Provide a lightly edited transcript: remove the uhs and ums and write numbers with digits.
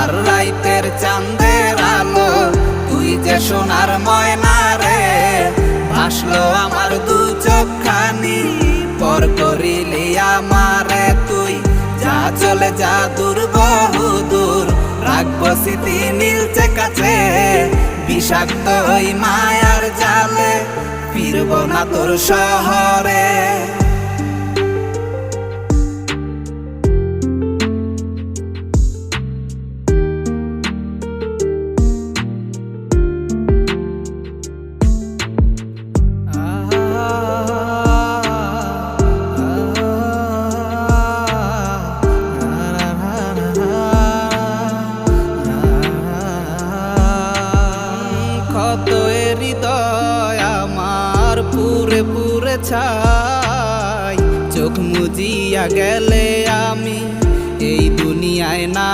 আর রাইতের চাঁদের আলো তুই যে সোনার ময়না রে। ভাসলো আমার দু চোখখানি পর করিলি আমারে তুই। যা চলে যা দূর বহু দূর, রাখবো স্মৃতি নীলচে কাছে। বিষাক্ত ওই মায়ার জালে ফিরবো না তোর শহরে। ক্ষত হৃদয় আমার পুরে পুরে ছাই, চোখ মুজিয়া গেলে আমি এই দুনিয়ায় না